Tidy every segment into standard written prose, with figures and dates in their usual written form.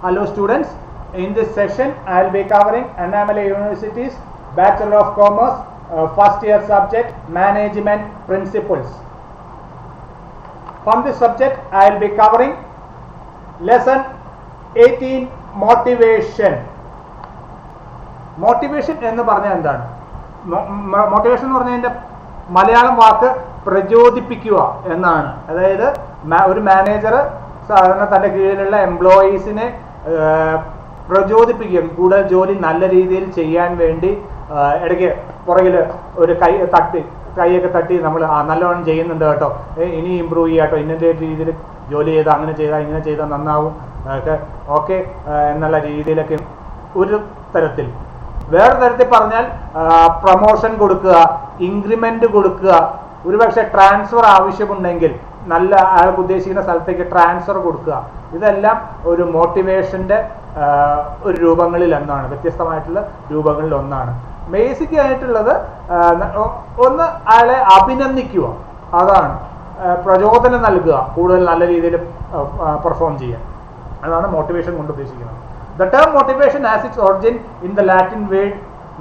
Hello students, in this session I will be covering Annamalai University's Bachelor of Commerce first year subject Management Principles. From this subject I will be covering lesson 18 Motivation. Motivation എന്ന് പറഞ്ഞാൽ എന്താണ്? Motivation എന്ന് പറഞ്ഞതിൻ്റെ മലയാളം വാക്ക് പ്രചോദിപ്പിക്കുക എന്നാണ്. അതായത് ഒരു manager സാധാരണ തൻ്റെ കീഴിലുള്ള എംപ്ലോയീസിനെ പ്രചോദിപ്പിക്കുക, കൂടുതൽ ജോലി നല്ല രീതിയിൽ ചെയ്യാൻ വേണ്ടി ഇടയ്ക്ക് പുറകിൽ ഒരു കൈയൊക്കെ തട്ടി നമ്മൾ നല്ലോണം ചെയ്യുന്നുണ്ട് കേട്ടോ, ഇനി ഇമ്പ്രൂവ് ചെയ്യുക കേട്ടോ, ഇന്നത്തെ രീതിയിൽ ജോലി ചെയ്താൽ അങ്ങനെ ചെയ്താൽ ഇങ്ങനെ ചെയ്താൽ നന്നാവും ഓക്കെ എന്നുള്ള രീതിയിലൊക്കെ ഒരു തരത്തിൽ. വേറെ തരത്തിൽ പറഞ്ഞാൽ പ്രൊമോഷൻ കൊടുക്കുക, ഇൻക്രിമെന്റ് കൊടുക്കുക, ഒരുപക്ഷെ ട്രാൻസ്ഫർ ആവശ്യമുണ്ടെങ്കിൽ നല്ല അയാൾക്ക് ഉദ്ദേശിക്കുന്ന സ്ഥലത്തേക്ക് ട്രാൻസ്ഫർ കൊടുക്കുക. ഇതെല്ലാം ഒരു മോട്ടിവേഷൻ്റെ ഒരു രൂപങ്ങളിൽ ഒന്നാണ്, വ്യത്യസ്തമായിട്ടുള്ള രൂപങ്ങളിൽ ഒന്നാണ്. ബേസിക് ആയിട്ടുള്ളത് ഒന്ന് അയാളെ അഭിനന്ദിക്കുക, അതാണ് പ്രചോദനം നൽകുക, കൂടുതൽ നല്ല രീതിയിൽ പെർഫോം ചെയ്യാൻ. അതാണ് മോട്ടിവേഷൻ കൊണ്ട് ഉദ്ദേശിക്കുന്നത്. The term motivation has its origin in the Latin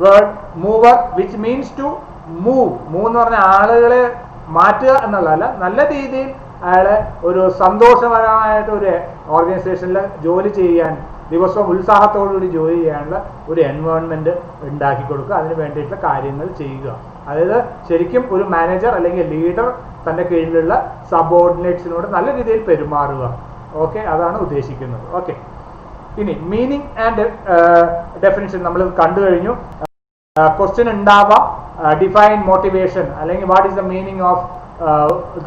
word mover, which means to move. Move എന്ന് പറഞ്ഞാൽ ആളുകളെ മാറ്റുക എന്നുള്ളതല്ല, നല്ല രീതിയിൽ അയാളെ ഒരു സന്തോഷപരമായിട്ട് ഒരു ഓർഗനൈസേഷനിൽ ജോലി ചെയ്യാൻ, ദിവസവും ഉത്സാഹത്തോടുകൂടി ജോലി ചെയ്യാനുള്ള ഒരു എൻവയോൺമെന്റ് ഉണ്ടാക്കി കൊടുക്കുക, അതിന് വേണ്ടിയിട്ടുള്ള കാര്യങ്ങൾ ചെയ്യുക. അതായത് ശരിക്കും ഒരു മാനേജർ അല്ലെങ്കിൽ ലീഡർ തൻ്റെ കീഴിലുള്ള സബോർഡിനേറ്റ്സിനോട് നല്ല രീതിയിൽ പെരുമാറുക. ഓക്കെ, അതാണ് ഉദ്ദേശിക്കുന്നത്. ഓക്കെ, ഇനി മീനിങ് ആൻഡ് ഡെഫിനിഷൻ നമ്മൾ കണ്ടു കഴിഞ്ഞു. ക്വസ്റ്റ്യൻ ഉണ്ടാവാം, ഡിഫൈൻ മോട്ടിവേഷൻ അല്ലെങ്കിൽ what is the meaning of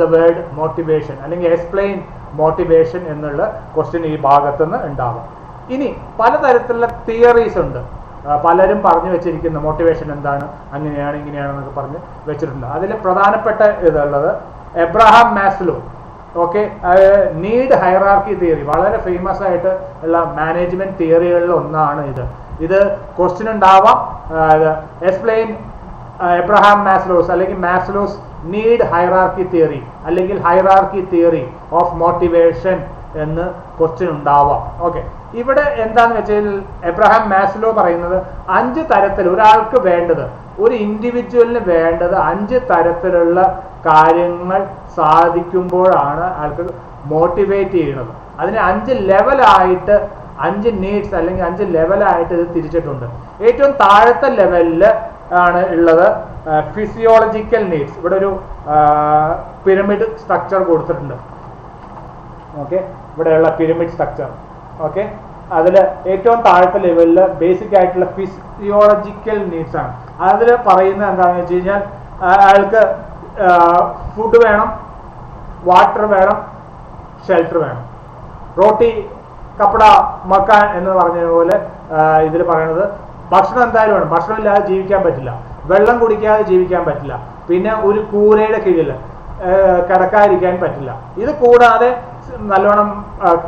the word motivation അല്ലെങ്കിൽ എക്സ്പ്ലെയിൻ മോട്ടിവേഷൻ എന്നുള്ള ക്വസ്റ്റ്യൻ ഈ ഭാഗത്തുനിന്ന് ഉണ്ടാവാം. ഇനി പലതരത്തിലുള്ള തിയറീസ് ഉണ്ട്, പലരും പറഞ്ഞു വെച്ചിരിക്കുന്ന മോട്ടിവേഷൻ എന്താണ്, അങ്ങനെയാണ് ഇങ്ങനെയാണെന്നൊക്കെ പറഞ്ഞ് വെച്ചിട്ടുണ്ട്. അതിൽ പ്രധാനപ്പെട്ട ഇതുള്ളത് Abraham Maslow, okay, need hierarchy theory, വളരെ ഫേമസ് ആയിട്ട് ഉള്ള മാനേജ്മെന്റ് തിയറികളിൽ ഒന്നാണ് ഇത് ക്വസ്റ്റ്യൻ ഉണ്ടാവാം. എക്സ്പ്ലെയിൻ എബ്രഹാം മാസ്ലോസ് അല്ലെങ്കിൽ മാസ്ലോസ് നീഡ് ഹൈറാർക്കി തിയറി അല്ലെങ്കിൽ ഹൈറാർക്കി തിയറി ഓഫ് മോട്ടിവേഷൻ എന്ന് ക്വസ്റ്റ്യൻ ഉണ്ടാവാം. ഓക്കെ, ഇവിടെ എന്താണെന്ന് വെച്ചാൽ എബ്രഹാം മാസ്ലോ പറയുന്നത് 5 തരത്തിൽ ഒരാൾക്ക് വേണ്ടത്, ഒരു ഇൻഡിവിജ്വലിന് വേണ്ടത് 5 തരത്തിലുള്ള കാര്യങ്ങൾ സാധിക്കുമ്പോഴാണ് അയാൾക്ക് മോട്ടിവേറ്റ് ചെയ്യുന്നത്. അതിന് 5 ലെവലായിട്ട് 5 നീഡ്സ് അല്ലെങ്കിൽ 5 ലെവലായിട്ട് ഇത് തിരിച്ചിട്ടുണ്ട്. ഏറ്റവും താഴത്തെ ലെവലിൽ ആണ് ഉള്ളത് ഫിസിയോളജിക്കൽ നീഡ്സ്. ഇവിടെ ഒരു പിരമിഡ് സ്ട്രക്ചർ കൊടുത്തിട്ടുണ്ട്. ഓക്കെ, ഇവിടെയുള്ള പിരമിഡ് സ്ട്രക്ചർ. ഓക്കെ, അതിൽ ഏറ്റവും താഴത്തെ ലെവലിൽ ബേസിക് ആയിട്ടുള്ള ഫിസിയോളജിക്കൽ നീഡ്സ് ആണ്. അതിൽ പറയുന്നത് എന്താണെന്ന് വെച്ച് കഴിഞ്ഞാൽ അയാൾക്ക് ഫുഡ് വേണം, വാട്ടർ വേണം, ഷെൽട്ടർ വേണം. റോട്ടി കപ്പട മക്കാൻ എന്ന് പറഞ്ഞതുപോലെ ഇതിൽ പറയുന്നത് ഭക്ഷണം എന്തായാലും വേണം, ഭക്ഷണം ഇല്ലാതെ ജീവിക്കാൻ പറ്റില്ല, വെള്ളം കുടിക്കാതെ ജീവിക്കാൻ പറ്റില്ല, പിന്നെ ഒരു കൂരയുടെ കീഴിൽ കിടക്കാതിരിക്കാൻ പറ്റില്ല. ഇത് കൂടാതെ നല്ലോണം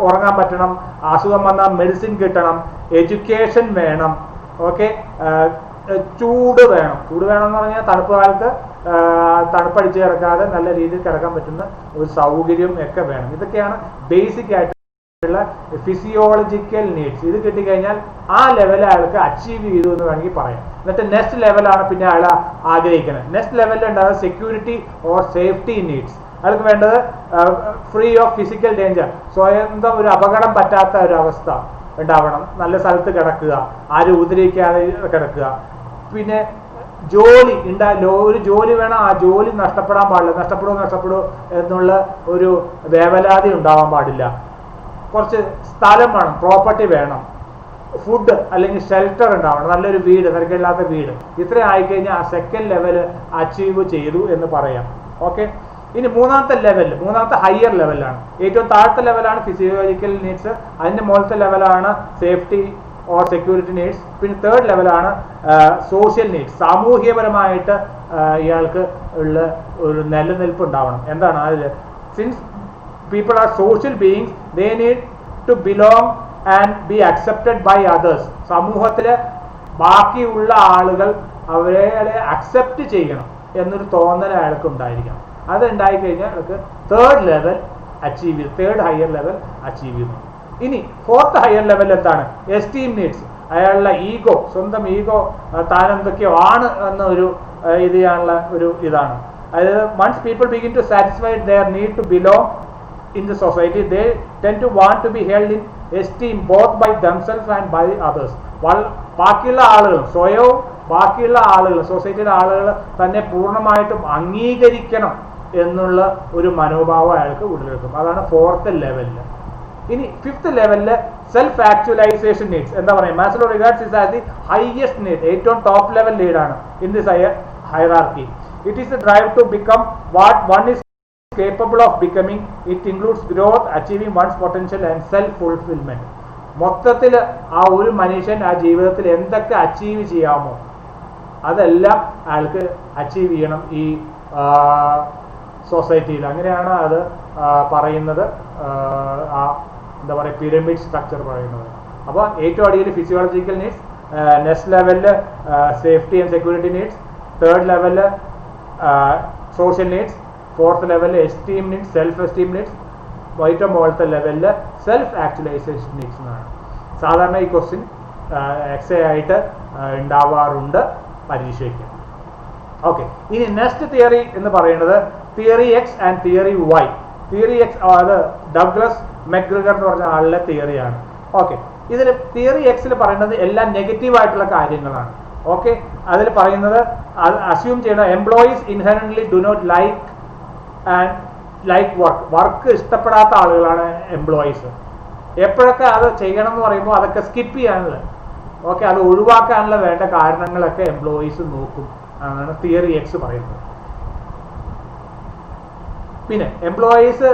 ഉറങ്ങാൻ പറ്റണം, അസുഖം വന്നാൽ മെഡിസിൻ കിട്ടണം, എഡ്യൂക്കേഷൻ വേണം, ഓക്കെ, ചൂട് വേണം എന്ന് പറഞ്ഞാൽ തണുപ്പ് കാലത്ത് തണുപ്പടിച്ച് കിടക്കാതെ നല്ല രീതിയിൽ കിടക്കാൻ പറ്റുന്ന ഒരു സൗകര്യം ഒക്കെ വേണം. ഇതൊക്കെയാണ് ബേസിക് ആയിട്ടുള്ള ഫിസിയോളജിക്കൽ നീഡ്സ്. ഇത് കിട്ടിക്കഴിഞ്ഞാൽ ആ ലെവൽ അയാൾക്ക് അച്ചീവ് ചെയ്തു എന്ന് വേണമെങ്കിൽ പറയാം. എന്നിട്ട് നെക്സ്റ്റ് ലെവലാണ് പിന്നെ അയാൾ ആഗ്രഹിക്കുന്നത്. നെക്സ്റ്റ് ലെവലിൽ ഉണ്ടാകുന്നത് സെക്യൂരിറ്റി ഓർ സേഫ്റ്റി നീഡ്സ്. അയാൾക്ക് വേണ്ടത് ഫ്രീ ഓഫ് ഫിസിക്കൽ ഡേഞ്ചർ, സ്വന്തം ഒരു അപകടം പറ്റാത്ത ഒരു അവസ്ഥ ഉണ്ടാവണം, നല്ല സ്ഥലത്ത് കിടക്കുക, ആരും ഉപദ്രവിക്കാതെ കിടക്കുക. പിന്നെ ജോലി ഒരു ജോലി വേണം, ആ ജോലി നഷ്ടപ്പെടാൻ പാടില്ല, നഷ്ടപ്പെടുമോ എന്നുള്ള ഒരു വേവലാതി ഉണ്ടാവാൻ പാടില്ല. കുറച്ച് സ്ഥലം വേണം, പ്രോപ്പർട്ടി വേണം, ഫുഡ് അല്ലെങ്കിൽ ഷെൽട്ടർ ഉണ്ടാവണം, നല്ലൊരു വീട്, തിരക്കില്ലാത്ത വീട്. ഇത്രയും ആയിക്കഴിഞ്ഞാൽ ആ സെക്കൻഡ് ലെവൽ അച്ചീവ് ചെയ്തു എന്ന് പറയാം. ഓക്കെ, ഇനി മൂന്നാമത്തെ ഹയർ ലെവലാണ്. ഏറ്റവും താഴത്തെ ലെവലാണ് ഫിസിയോളജിക്കൽ നീഡ്സ്, അതിൻ്റെ മുകളിലത്തെ ലെവലാണ് സേഫ്റ്റി ഓർ സെക്യൂരിറ്റി നീഡ്സ്, പിന്നെ തേർഡ് ലെവലാണ് സോഷ്യൽ നീഡ്സ്. സാമൂഹ്യപരമായിട്ട് ഇയാൾക്ക് ഉള്ള ഒരു നിലനിൽപ്പ് ഉണ്ടാവണം. എന്താണ് അതിൽ? Since people are social beings, they need to belong and be accepted by others. സമൂഹത്തിലെ ബാക്കിയുള്ള ആളുകൾ അവരെ അക്സെപ്റ്റ് ചെയ്യണം എന്നൊരു തോന്നൽ അയാൾക്ക് ഉണ്ടായിരിക്കണം. അത് ഉണ്ടായിക്കഴിഞ്ഞാൽ അയാൾക്ക് തേർഡ് ഹയർ ലെവൽ അച്ചീവ് ചെയ്യുന്നു. ഇനി ഫോർത്ത് ഹയർ ലെവൽ എന്താണ്? Esteem needs. അയാളുടെ ഈഗോ, സ്വന്തം ഈഗോ താൻ എന്തൊക്കെയോ ആണ് എന്നൊരു ഇത് ചെയ്യാനുള്ള ഒരു ഇതാണ്. അതായത് once people begin to satisfy their need to belong in the society, they tend to want to be held in esteem both by themselves and by others. ബാക്കിയുള്ള ആളുകൾ, സ്വയവും ബാക്കിയുള്ള ആളുകൾ, സൊസൈറ്റിയിലെ ആളുകൾ തന്നെ പൂർണ്ണമായിട്ടും അംഗീകരിക്കണം എന്നുള്ള ഒരു മനോഭാവം അയാൾക്ക് ഉടലെടുക്കും. അതാണ് ഫോർത്ത് ലെവലിൽ. ഇനി ഫിഫ്ത്ത് ലെവലില് സെൽഫ് ആക്ച്വലൈസേഷൻ നീഡ്സ്. എന്താ പറയുക? Maslow regards is as the highest need, ഏറ്റവും ടോപ്പ് ലെവൽ നീഡാണ് in this hierarchy. It is the drive to become what one is capable of becoming. It includes growth, achieving one's potential and self-fulfillment. മൊത്തത്തിൽ ആ ഒരു മനുഷ്യൻ ആ ജീവിതത്തിൽ എന്തൊക്കെ achieve ചെയ്യാമോ അതെല്ലാം അയാൾക്ക് അച്ചീവ് ചെയ്യണം ഈ സൊസൈറ്റിയിൽ. അങ്ങനെയാണ് അത് പറയുന്നത്, ആ എന്താ പറയുക, പിരമിഡ് സ്ട്രക്ചർ പറയുന്നത്. അപ്പോൾ ഏറ്റവും അടിയിൽ ഫിസിയോളജിക്കൽ നീഡ്സ്, നെക്സ്റ്റ് ലെവലിൽ safety and security needs, third ലെവലിൽ സോഷ്യൽ നീഡ്സ്, ഫോർത്ത് ലെവലിൽ esteem needs, self esteem needs, ഏറ്റവും മുകളിലത്തെ ലെവലിൽ സെൽഫ് ആക്ച്വലൈസേഷൻ നീഡ്സ് എന്നാണ്. സാധാരണ ഈ ക്വസ്റ്റ്യൻ എക്സേ ആയിട്ട് ഉണ്ടാവാറുണ്ട് പരീക്ഷയ്ക്ക്. ഓക്കെ, ഇനി നെക്സ്റ്റ് തിയറി എന്ന് പറയുന്നത് theory X and theory Y. Theory X അത് ഡഗ്ലസ് മെക്ഗ്രിഗർ എന്ന് പറഞ്ഞ ആളുടെ തിയറിയാണ്. ഓക്കെ, ഇതിൽ തിയറി എക്സിൽ പറയുന്നത് എല്ലാം നെഗറ്റീവ് ആയിട്ടുള്ള കാര്യങ്ങളാണ്. ഓക്കെ, അതിൽ പറയുന്നത് അസ്യൂം ചെയ്യണം employees inherently do not like work ഇഷ്ടപ്പെടാത്ത ആളുകളാണ് എംപ്ലോയീസ്. എപ്പോഴൊക്കെ അത് ചെയ്യണം എന്ന് പറയുമ്പോൾ അതൊക്കെ സ്കിപ്പ് ചെയ്യാനുള്ള, ഓക്കെ, അത് ഒഴിവാക്കാനുള്ള വേണ്ട കാരണങ്ങളൊക്കെ എംപ്ലോയീസ് നോക്കും എന്നാണ് തിയറി എക്സ് പറയുന്നത്. പിന്നെ എംപ്ലോയീസ്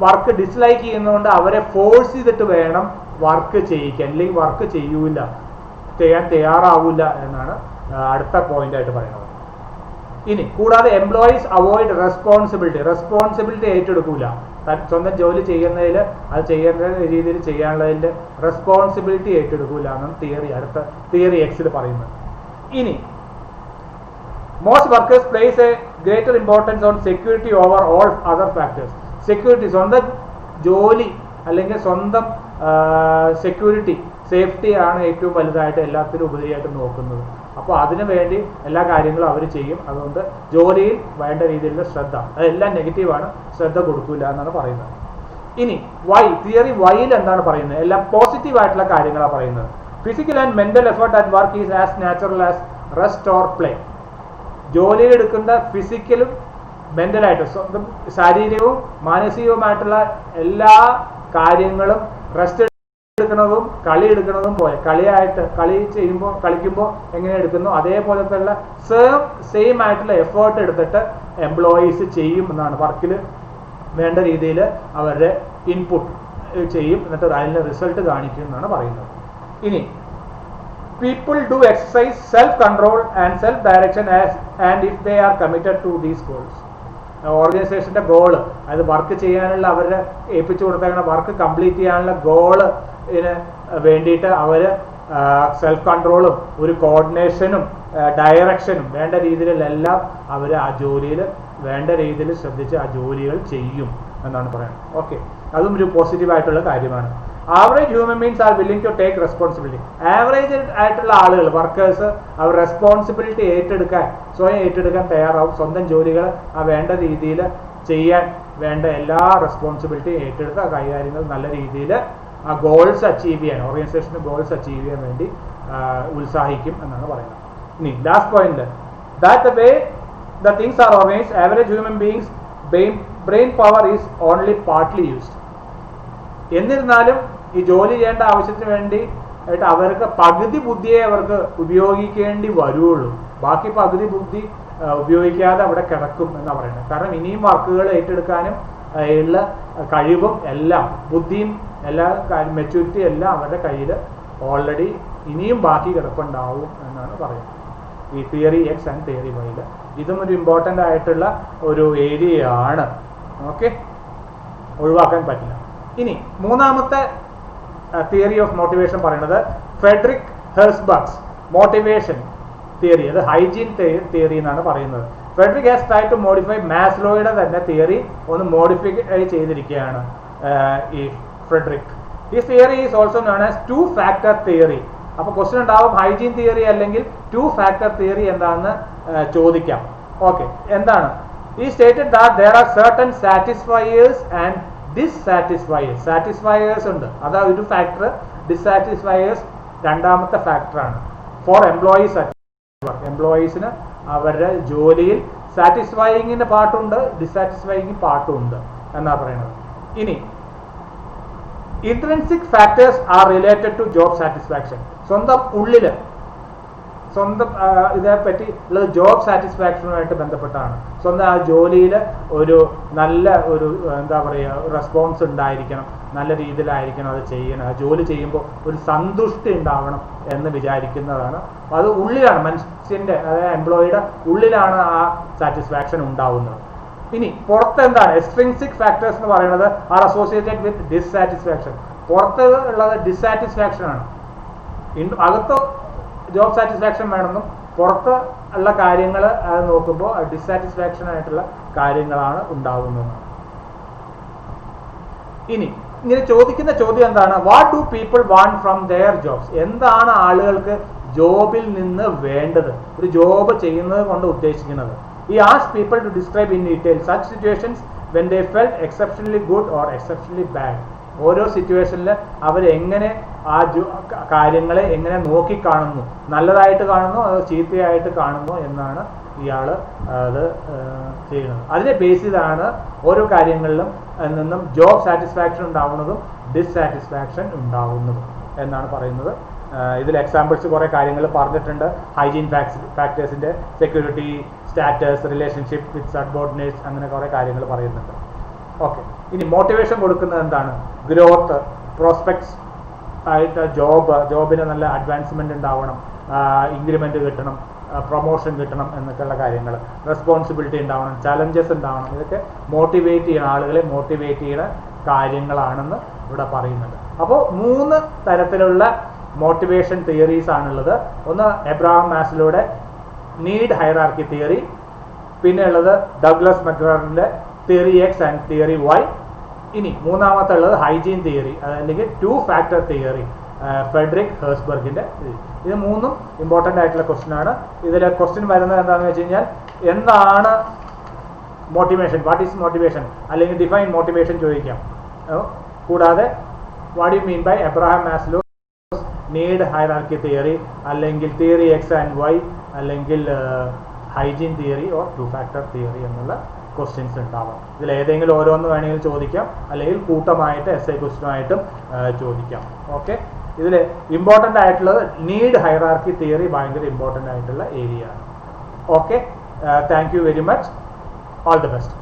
വർക്ക് ഡിസ്ലൈക്ക് ചെയ്യുന്നതുകൊണ്ട് അവരെ ഫോഴ്സ് ചെയ്തിട്ട് വേണം വർക്ക് ചെയ്യിക്കാൻ, അല്ലെങ്കിൽ വർക്ക് ചെയ്യാൻ തയ്യാറാവില്ല എന്നാണ് അടുത്ത പോയിന്റ് ആയിട്ട് പറയുന്നത്. ഇനി കൂടാതെ എംപ്ലോയീസ് അവോയ്ഡ് റെസ്പോൺസിബിലിറ്റി ഏറ്റെടുക്കൂല. സ്വന്തം ജോലി ചെയ്യുന്നതിൽ അത് ചെയ്യുന്ന രീതിയിൽ ചെയ്യാനുള്ളതിൻ്റെ റെസ്പോൺസിബിലിറ്റി ഏറ്റെടുക്കൂല എന്നാണ് അടുത്ത തിയറി എക്സിൽ പറയുന്നത്. ഇനി most workers place A greater importance on security over all other factors. Security, സ്വന്തം ജോലി അല്ലെങ്കിൽ സ്വന്തം സെക്യൂരിറ്റി, സേഫ്റ്റി ആണ് ഏറ്റവും വലുതായിട്ട് എല്ലാത്തിനും ഉപരിയായിട്ട് നോക്കുന്നത്. അപ്പോൾ അതിനു വേണ്ടി എല്ലാ കാര്യങ്ങളും അവർ ചെയ്യും. അതുകൊണ്ട് ജോലിയിൽ വേണ്ട രീതിയിലുള്ള ശ്രദ്ധ, അതെല്ലാം നെഗറ്റീവാണ്, ശ്രദ്ധ കൊടുക്കില്ല എന്നാണ് പറയുന്നത്. ഇനി വൈ, തിയറി വൈയിൽ എന്താണ് പറയുന്നത്? എല്ലാം പോസിറ്റീവ് ആയിട്ടുള്ള കാര്യങ്ങളാണ് പറയുന്നത്. Physical and mental effort at work is as natural as rest or play. ജോലിയിൽ എടുക്കുന്ന ഫിസിക്കലും മെന്റലായിട്ട്, സ്വന്തം ശാരീരികവും മാനസികവുമായിട്ടുള്ള എല്ലാ കാര്യങ്ങളും റെസ്റ്റ് എടുക്കുന്നതും കളി എടുക്കുന്നതും പോലെ, കളിക്കുമ്പോൾ എങ്ങനെ എടുക്കുന്നു അതേപോലത്തെ സെയിം ആയിട്ടുള്ള എഫേർട്ട് എടുത്തിട്ട് എംപ്ലോയീസ് ചെയ്യും എന്നാണ്. വർക്കിൽ വേണ്ട രീതിയിൽ അവരുടെ ഇൻപുട്ട് ചെയ്യും, എന്നിട്ട് അതിൻ്റെ റിസൾട്ട് കാണിക്കും എന്നാണ് പറയുന്നത്. ഇനി people do exercise self-control and self-direction and if they are committed to these goals. ഓർഗനൈസേഷൻ്റെ ഗോള്, അതായത് വർക്ക് ചെയ്യാനുള്ള അവരുടെ ഏൽപ്പിച്ചു കൊടുത്തേക്കുന്ന വർക്ക് കംപ്ലീറ്റ് ചെയ്യാനുള്ള ഗോള് വേണ്ടിയിട്ട് അവർ സെൽഫ് കൺട്രോളും ഒരു കോർഡിനേഷനും ഡയറക്ഷനും വേണ്ട രീതിയിലെല്ലാം അവർ ആ ജോലിയിൽ വേണ്ട രീതിയിൽ ശ്രദ്ധിച്ച് ആ ജോലികൾ ചെയ്യും എന്നാണ് പറയുന്നത്. ഓക്കെ, അതും ഒരു പോസിറ്റീവായിട്ടുള്ള കാര്യമാണ്. Average human beings are willing to take responsibility. Average ആയിട്ടുള്ള ആളുകൾ, വർക്കേഴ്സ്, അവർ റെസ്പോൺസിബിലിറ്റി സ്വയം ഏറ്റെടുക്കാൻ തയ്യാറാവും. സ്വന്തം ജോലികൾ ആ വേണ്ട രീതിയിൽ ചെയ്യാൻ വേണ്ട എല്ലാ റെസ്പോൺസിബിലിറ്റിയും ഏറ്റെടുത്ത് ആ കൈകാര്യങ്ങൾ നല്ല രീതിയിൽ ആ ഗോൾസ് അച്ചീവ് ചെയ്യാൻ, ഓർഗനൈസേഷൻ്റെ ഗോൾസ് അച്ചീവ് ചെയ്യാൻ വേണ്ടി ഉത്സാഹിക്കും എന്നാണ് പറയുന്നത്. ഇനി last point, that the way the things are organised, average human beings brain power is only partly used. എന്നിരുന്നാലും ഈ ജോലി ചെയ്യേണ്ട ആവശ്യത്തിന് വേണ്ടി ആയിട്ട് അവർക്ക് പകുതി ബുദ്ധിയെ അവർക്ക് ഉപയോഗിക്കേണ്ടി വരുള്ളൂ. ബാക്കി പകുതി ബുദ്ധി ഉപയോഗിക്കാതെ അവിടെ കിടക്കും എന്നാണ് പറയുന്നത്. കാരണം ഇനിയും വർക്കുകൾ ഏറ്റെടുക്കാനും ഉള്ള കഴിവും എല്ലാം, ബുദ്ധിയും എല്ലാ മെച്യൂരിറ്റി എല്ലാം അവരുടെ കയ്യിൽ ഓൾറെഡി ഇനിയും ബാക്കി കിടപ്പുണ്ടാവും എന്നാണ് പറയുന്നത്. ഈ തിയറി എക്സ് ആൻഡ് തിയറി വൈയിൽ ഇതും ഒരു ഇമ്പോർട്ടൻ്റ് ആയിട്ടുള്ള ഒരു ഏരിയയാണ്. ഓക്കെ, ഒഴിവാക്കാൻ പറ്റില്ല. ഇനി മൂന്നാമത്തെ തിയറി ഓഫ് മോട്ടിവേഷൻ പറയുന്നത് ഫ്രെഡറിക് ഹെർസ്ബർഗ്സ് മോട്ടിവേഷൻ തിയറി, അത് ഹൈജീൻ തിയറി എന്നാണ് പറയുന്നത്. Frederick has try to modify മാസ്ലോയുടെ തന്നെ തിയറി ഒന്ന് മോഡിഫൈ ചെയ്തിരിക്കുകയാണ് ഈ Frederick. This theory is also known as two factor theory. അപ്പോൾ ക്വസ്റ്റ്യൻ ഉണ്ടാവും ഹൈജീൻ തിയറി അല്ലെങ്കിൽ ടു ഫാക്ടർ തിയറി എന്താണെന്ന് ചോദിക്കാം. ഓക്കെ, എന്താണ്? ഈ stated that there are certain satisfiers and dissatisfiers. Satisfiers ഉണ്ട്, അതാ ഒരു ഫാക്ടർ. ഡിസാറ്റിസ്ഫയേഴ്സ് രണ്ടാമത്തെ ഫാക്ടറാണ്. ഫോർ എംപ്ലോയീസ് അറ്റ് വർക്ക്, എംപ്ലോയീസിന് അവരുടെ ജോലിയിൽ സാറ്റിസ്ഫൈയിങ്ങിന് പാർട്ടുണ്ട്, ഡിസാറ്റിസ്ഫൈയിങ് പാർട്ടും ഉണ്ട് എന്നാ പറയുന്നത്. ഇനി intrinsic factors are related to job satisfaction. സ്വന്തം ഉള്ളില് സ്വന്തം ഇതിനെപ്പറ്റി ഉള്ളത് ജോബ് സാറ്റിസ്ഫാക്ഷനുമായിട്ട് ബന്ധപ്പെട്ടാണ്. സ്വന്തം ആ ജോലിയിൽ ഒരു നല്ല ഒരു എന്താ പറയുക റെസ്പോൺസ് ഉണ്ടായിരിക്കണം, നല്ല രീതിയിലായിരിക്കണം അത് ചെയ്യണം. ആ ജോലി ചെയ്യുമ്പോൾ ഒരു സന്തുഷ്ടി ഉണ്ടാവണം എന്ന് വിചാരിക്കുന്നതാണ്. അത് ഉള്ളിലാണ്, മനുഷ്യൻ്റെ അതായത് എംപ്ലോയിയുടെ ഉള്ളിലാണ് ആ സാറ്റിസ്ഫാക്ഷൻ ഉണ്ടാവുന്നത്. ഇനി പുറത്ത് എന്താണ്? എക്സ്ട്രിൻസിക് ഫാക്ടേഴ്സ് എന്ന് പറയുന്നത് ആർ അസോസിയേറ്റഡ് വിത്ത് ഡിസാറ്റിസ്ഫാക്ഷൻ. പുറത്ത് ഉള്ളത് ഡിസാറ്റിസ്ഫാക്ഷൻ ആണ്. അകത്ത് ജോബ് സാറ്റിസ്ഫാക്ഷൻ വേണമെന്നും പുറത്ത് ഉള്ള കാര്യങ്ങൾ നോക്കുമ്പോൾ ഡിസാറ്റിസ്ഫാക്ഷൻ ആയിട്ടുള്ള കാര്യങ്ങളാണ് ഉണ്ടാവുന്നത്. ഇനി ഇങ്ങനെ ചോദിക്കുന്ന ചോദ്യം എന്താണ്? What do people want from their jobs? എന്താണ് ആളുകൾക്ക് ജോബിൽ നിന്ന് വേണ്ടത്, ഒരു ജോബ് ചെയ്യുന്നത് കൊണ്ട് ഉദ്ദേശിക്കുന്നത്? He asked people to describe in detail such situations when they felt exceptionally good or exceptionally bad. ഓരോ സിറ്റുവേഷനിൽ അവരെങ്ങനെ ആ കാര്യങ്ങളെ എങ്ങനെ നോക്കിക്കാണുന്നു, നല്ലതായിട്ട് കാണുന്നു അതോ ചീത്തയായിട്ട് കാണുന്നു എന്നാണ് ഇയാൾ അത് ചെയ്യുന്നത്. അതിനെ ബേസ് ചെയ്താണ് ഓരോ കാര്യങ്ങളിലും നിന്നും ജോബ് സാറ്റിസ്ഫാക്ഷൻ ഉണ്ടാവുന്നതും ഡിസ്സാറ്റിസ്ഫാക്ഷൻ ഉണ്ടാവുന്നതും എന്നാണ് പറയുന്നത്. ഇതിൽ എക്സാമ്പിൾസ് കുറേ കാര്യങ്ങൾ പറഞ്ഞിട്ടുണ്ട്. ഹൈജീൻ ഫാക്ടേഴ്സിൻ്റെ security, status, relationship with subordinates, അങ്ങനെ കുറേ കാര്യങ്ങൾ പറയുന്നുണ്ട്. ഓക്കെ, ഇനി മോട്ടിവേഷൻ കൊടുക്കുന്നത് എന്താണ്? ഗ്രോത്ത്, പ്രോസ്പെക്ട്സ് ആയിട്ട് ജോബിന് നല്ല അഡ്വാൻസ്മെന്റ് ഉണ്ടാവണം, ഇൻക്രിമെന്റ് കിട്ടണം, പ്രൊമോഷൻ കിട്ടണം എന്നൊക്കെയുള്ള കാര്യങ്ങൾ, റെസ്പോൺസിബിലിറ്റി ഉണ്ടാവണം, ചലഞ്ചസ് ഉണ്ടാവണം. ഇതൊക്കെ മോട്ടിവേറ്റ് ചെയ്യണം, ആളുകളെ മോട്ടിവേറ്റ് ചെയ്യുന്ന കാര്യങ്ങളാണെന്ന് ഇവിടെ പറയുന്നുണ്ട്. അപ്പോൾ 3 തരത്തിലുള്ള മോട്ടിവേഷൻ തിയറീസ് ആണുള്ളത്. ഒന്ന് എബ്രഹാം മാസ്ലോയുടെ നീഡ് ഹൈറാർക്കി തിയറി, പിന്നെ ഉള്ളത് ഡഗ്ലസ് മക്ഗ്രാറിന്റെ theory X and theory Y. ഇനി മൂന്നാമത്തെ ഉള്ളത് ഹൈജീൻ തിയറി അല്ലെങ്കിൽ 2 ഫാക്ടർ തിയറി, ഫെഡറിക് ഹേഴ്സ്ബർഗിന്റെ. ഇത് 3ഉം ഇമ്പോർട്ടൻ്റ് ആയിട്ടുള്ള ക്വസ്റ്റ്യൻ ആണ്. ഇതിലെ ക്വസ്റ്റ്യൻ വരുന്നത് എന്താണെന്ന് വെച്ച് കഴിഞ്ഞാൽ എന്താണ് മോട്ടിവേഷൻ, വാട്ട് ഈസ് മോട്ടിവേഷൻ, അല്ലെങ്കിൽ ഡിഫൈൻ മോട്ടിവേഷൻ ചോദിക്കാം. കൂടാതെ what you mean by Abraham Maslow need hierarchy theory, അല്ലെങ്കിൽ തിയറി എക്സ് ആൻഡ് വൈ, അല്ലെങ്കിൽ hygiene theory or 2 factor theory എന്നുള്ള ക്വസ്റ്റ്യൻസ് ഉണ്ടാവാം. ഇതിൽ ഏതെങ്കിലും ഓരോന്ന് വേണമെങ്കിൽ ചോദിക്കാം, അല്ലെങ്കിൽ കൂട്ടമായിട്ട് എസ്ഐ ക്വസ്റ്റ്യനായിട്ടും ചോദിക്കാം. ഓക്കെ, ഇതിൽ ഇമ്പോർട്ടൻ്റ് ആയിട്ടുള്ളത് നീഡ് ഹൈറാർക്കി തിയറി ഭയങ്കര ഇമ്പോർട്ടൻ്റ് ആയിട്ടുള്ള ഏരിയ ആണ്. Okay, thank you very much. All the best.